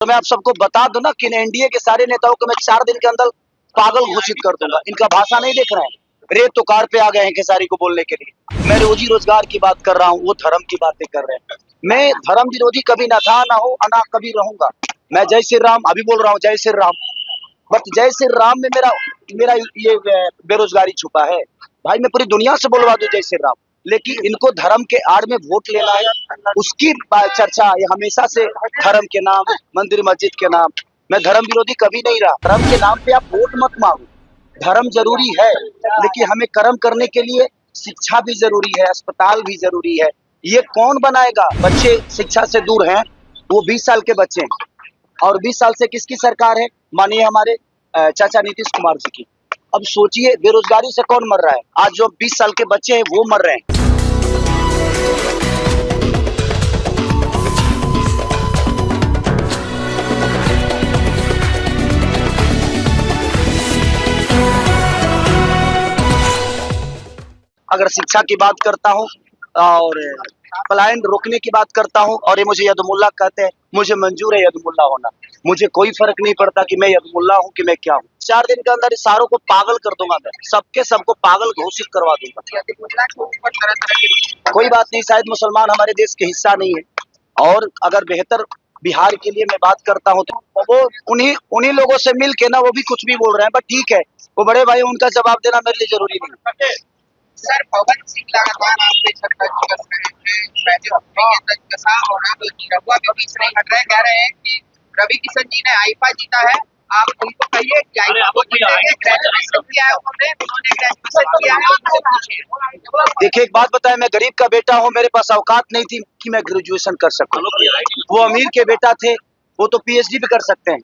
तो मैं आप सबको बता दूं ना कि एनडीए के सारे नेताओं को मैं 4 दिन के अंदर पागल घोषित कर दूंगा। इनका भाषा नहीं देख रहे हैं, रेत तो कार पे आ गए हैं खेसारी को बोलने के लिए। मैं रोजी रोजगार की बात कर रहा हूँ, वो धर्म की बातें कर रहे हैं। मैं धर्म विरोधी कभी ना था, ना हो, ना कभी रहूंगा। मैं जय श्री राम अभी बोल रहा हूँ, जय श्री राम। बट जय श्री राम में मेरा मेरा ये बेरोजगारी छुपा है। भाई मैं पूरी दुनिया से बोलवा दूं जय श्री राम, लेकिन इनको धर्म के आड़ में वोट लेना है, उसकी चर्चा ये हमेशा से धर्म के नाम, मंदिर मस्जिद के नाम। मैं धर्म विरोधी कभी नहीं रहा। धर्म के नाम पे आप वोट मत मांगो। धर्म जरूरी है, लेकिन हमें कर्म करने के लिए शिक्षा भी जरूरी है, अस्पताल भी जरूरी है। ये कौन बनाएगा? बच्चे शिक्षा से दूर हैं, वो 20 साल के बच्चे हैं। और 20 साल से किसकी सरकार है? मानिए हमारे चाचा नीतीश कुमार जी की। अब सोचिए बेरोजगारी से कौन मर रहा है? आज जो 20 साल के बच्चे हैं वो मर रहे हैं। अगर शिक्षा की बात करता हूँ और पलायन रोकने की बात करता हूँ, और ये मुझे यदमुल्ला कहते हैं, मुझे मंजूर है यदमुल्ला होना। मुझे कोई फर्क नहीं पड़ता कि मैं यदमुल्ला हूँ कि मैं क्या हूँ। 4 दिन के अंदर सारों को पागल कर दूंगा। मैं सबको पागल घोषित करवा दूंगा। कोई बात नहीं, शायद मुसलमान हमारे देश के हिस्सा नहीं है। और अगर बेहतर बिहार के लिए मैं बात करता हूँ तो वो उन्हीं लोगों से मिल के ना वो भी कुछ भी बोल रहे हैं। बट ठीक है, वो बड़े भाई, उनका जवाब देना मेरे लिए जरूरी नहीं है। सर, पवन सिंह लगातार आप पे छत्ता कस रहे हैं। रघुआ भी बीच नहीं हट रहे, कह रहे हैं कि रवि किशन जी ने आईफा जीता है। आप उनको कहिए कि आईफा वो जीतेंगे। ग्रेजुएशन किया है उन्होंने ग्रेजुएशन किया है, उनसे पूछिए। देखिए एक बात बताएं, मैं गरीब का बेटा हूं, मेरे पास औकात नहीं थी कि मैं ग्रेजुएशन कर सकूं। वो अमीर के बेटा थे, वो तो पीएचडी भी कर सकते हैं।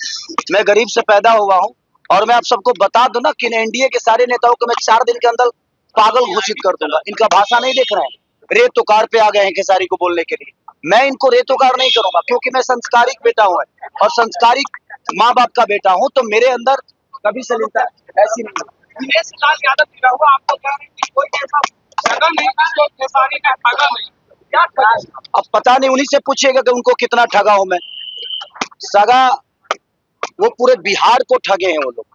मैं गरीब से पैदा हुआ हूं। और मैं आप सबको बता दूं ना कि एनडीए के सारे नेताओं को मैं 4 दिन के अंदर पागल घोषित कर दूंगा। इनका भाषा नहीं देख रहे हैं, रेत तो कार पे आ गए हैं खेसारी को बोलने के लिए। मैं इनको रेतोकार नहीं करूंगा, क्योंकि मैं संस्कारिक बेटा हूं और संस्कारिक माँ बाप का बेटा हूं। तो मेरे अंदर कभी सलीलता ऐसी नहीं है। दिनेश लाल यादव गिरा हुआ, आपको कह रहे हैं कि कोई ऐसा जगह नहीं जिसको खेसारी ने ठगा नहीं। क्या ठगा? अब पता नहीं, उन्हीं से पूछिएगा कि उनको कितना ठगा हूं मैं। सगा वो पूरे बिहार को ठगे हैं वो लोग।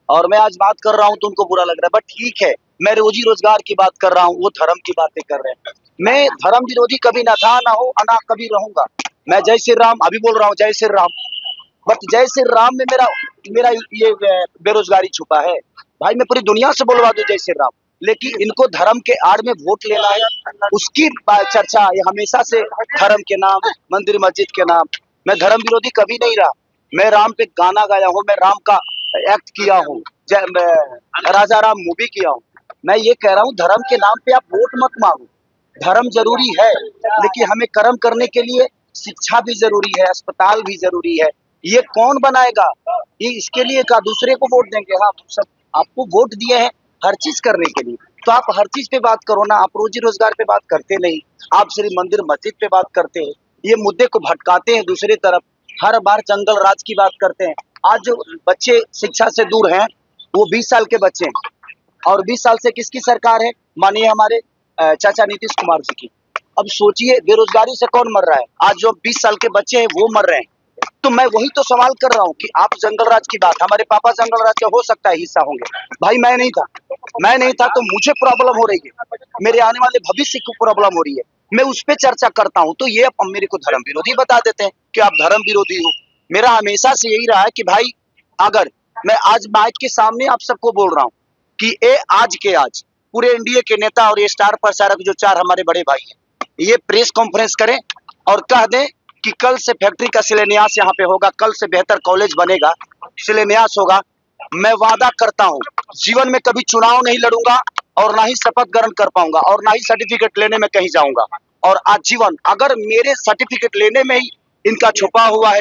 और मैं आज बात कर रहा हूं तो उनको बुरा लग रहा है, बट ठीक है। मैं रोजी रोजगार की बात कर रहा हूं, वो धर्म की बातें कर रहे हैं। मैं धर्म विरोधी कभी ना था, ना हो, ना कभी रहूंगा। मैं जय श्री राम अभी बोल रहा हूँ, जय श्री राम। बट जय श्री राम में मेरा ये बेरोजगारी छुपा है। भाई मैं पूरी दुनिया से बोलवा दूं जय श्री राम, लेकिन इनको धर्म के आड़ में वोट लेना है, उसकी चर्चा ये हमेशा से धर्म के नाम, मंदिर मस्जिद के नाम। मैं धर्म विरोधी कभी नहीं रहा। मैं राम पे गाना गाया हूँ, मैं राम का एक्ट किया हूँ, राजा राम मूवी किया हूँ। मैं ये कह रहा हूँ, धर्म के नाम पे आप वोट मत मांगो। धर्म जरूरी है, लेकिन हमें कर्म करने के लिए शिक्षा भी जरूरी है, अस्पताल भी जरूरी है। ये कौन बनाएगा? ये इसके लिए का दूसरे को वोट देंगे? हाँ, सब आपको वोट दिए हैं हर चीज करने के लिए, तो आप हर चीज पे बात करो ना। आप रोजी रोजगार पे बात करते नहीं, आप सिर्फ मंदिर मस्जिद पे बात करते हैं। ये मुद्दे को भटकाते हैं दूसरी तरफ। हर बार जंगल राज की बात करते हैं। आज जो बच्चे शिक्षा से दूर हैं, वो 20 साल के बच्चे हैं। और 20 साल से किसकी सरकार है? मानिए हमारे चाचा नीतीश कुमार जी की। अब सोचिए बेरोजगारी से कौन मर रहा है? आज जो 20 साल के बच्चे हैं वो मर रहे हैं। तो मैं वही तो सवाल कर रहा हूँ कि आप जंगल राज की बात, हमारे पापा जंगल राज के हो सकता है हिस्सा होंगे, भाई मैं नहीं था तो मुझे प्रॉब्लम हो रही है, मेरे आने वाले भविष्य को प्रॉब्लम हो रही है। मैं उस पर चर्चा करता हूँ तो ये अब मेरे को धर्म विरोधी बता देते हैं कि आप धर्म विरोधी हो। मेरा हमेशा से यही रहा है कि भाई, अगर मैं आज माइक के सामने आप सबको बोल रहा हूँ कि आज पूरे एनडीए के नेता और ये स्टार प्रचारक जो 4 हमारे बड़े भाई हैं, ये प्रेस कॉन्फ्रेंस करें और कह दें कि कल से फैक्ट्री का शिलान्यास यहाँ पे होगा, कल से बेहतर कॉलेज बनेगा, शिलान्यास होगा। मैं वादा करता हूँ जीवन में कभी चुनाव नहीं लड़ूंगा और ना ही शपथ ग्रहण कर पाऊंगा और ना ही सर्टिफिकेट लेने में कहीं जाऊंगा। और आजीवन अगर मेरे सर्टिफिकेट लेने में ही इनका छुपा हुआ है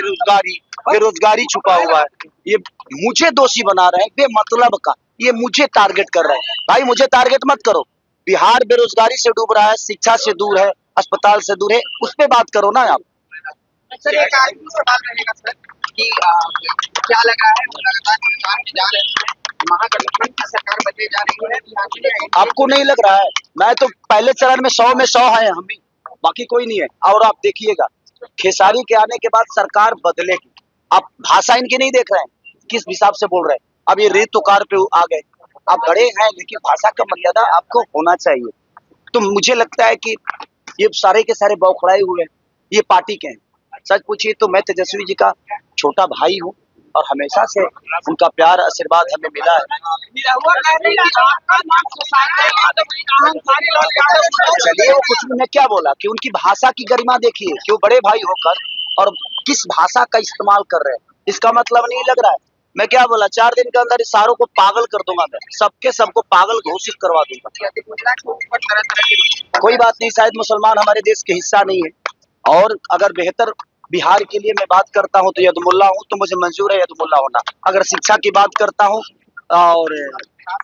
बेरोजगारी छुपा हुआ है, ये मुझे दोषी बना रहे हैं बेमतलब का। ये मुझे टारगेट कर रहे हैं। भाई मुझे टारगेट मत करो। बिहार बेरोजगारी से डूब रहा है, शिक्षा से दूर है, अस्पताल से दूर है, उस पर बात करो ना आप। सर, एक आखिरी सवाल रहेगा सर कि क्या लग रहा है लगातार चुनाव में जा रहे हैं, महागठबंधन की सरकार बनने जा रही है? आपको नहीं लग रहा है? मैं तो पहले चरण में 100 में 100 है, हम भी, बाकी कोई नहीं है। और आप देखिएगा खेसारी के आने के बाद सरकार बदलेगी। आप भाषा इनकी नहीं देख रहे हैं, किस हिसाब से बोल रहे हैं। अब ये रेत कार पे आ गए, आप बड़े हैं लेकिन भाषा का मर्यादा आपको होना चाहिए। तो मुझे लगता है कि ये सारे के सारे बौखलाए हुए हैं, ये पार्टी के हैं। सच पूछिए तो मैं तेजस्वी जी का छोटा भाई हूँ और हमेशा से उनका प्यार आशीर्वाद हमें मिला है। चलिए वो कुछ भी, मैं क्या बोला कि उनकी भाषा की गरिमा देखिए कि वो बड़े भाई होकर और किस भाषा का इस्तेमाल कर रहे हैं, इसका मतलब नहीं लग रहा है। मैं क्या बोला, 4 दिन के अंदर इस सारों को पागल कर दूंगा, मैं सबके सबको पागल घोषित करवा दूंगा। कोई बात नहीं, शायद मुसलमान हमारे देश के हिस्सा नहीं है। और अगर बेहतर बिहार के लिए मैं बात करता हूँ तो यदमुल्ला हूँ, तो मुझे मंजूर है यदमुल्ला होना। अगर शिक्षा की बात करता हूँ और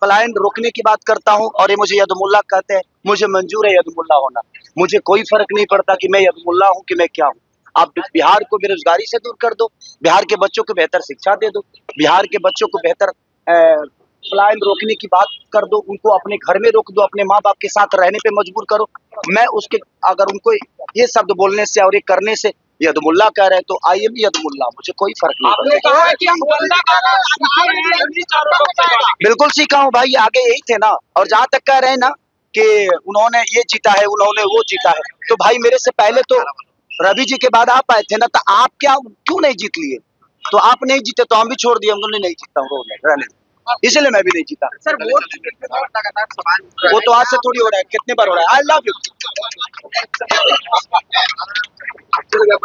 पलायन रोकने की बात करता हूँ और ये मुझे यदमुल्ला कहते हैं, मुझे मंजूर है यदमुल्ला होना। मुझे कोई फर्क नहीं पड़ता कि मैं यदमुल्ला हूँ कि मैं क्या हूँ। आप बिहार को बेरोजगारी से दूर कर दो, बिहार के बच्चों को बेहतर शिक्षा दे दो, बिहार के बच्चों को बेहतर पलायन रोकने की बात कर दो, उनको अपने घर में रोक दो, अपने माँ बाप के साथ रहने पे मजबूर करो। मैं उसके अगर उनको ये शब्द बोलने से और ये करने से यदमुल्ला कह रहे हैं तो आई एम यदमुल्ला, मुझे कोई फर्क नहीं पड़ता। कहा है कि हम बंदा गाना सीखे, बिल्कुल सीखा हूँ भाई, आगे यही थे ना। और जहाँ तक कह रहे हैं ना कि उन्होंने ये जीता है, उन्होंने वो जीता है, तो भाई मेरे से पहले तो रवि जी के बाद आप आए थे ना, तो आप क्या क्यों नहीं जीत लिए? तो आप नहीं जीते तो हम भी छोड़ दिए, हमने नहीं जीता हूँ, रहने दो। इसलिए मैं भी नहीं जीता। सर वोट लगातार सवाल उठ रहा वो तो आज से थोड़ी हो रहा है, कितने बार हो रहा है। I love you. है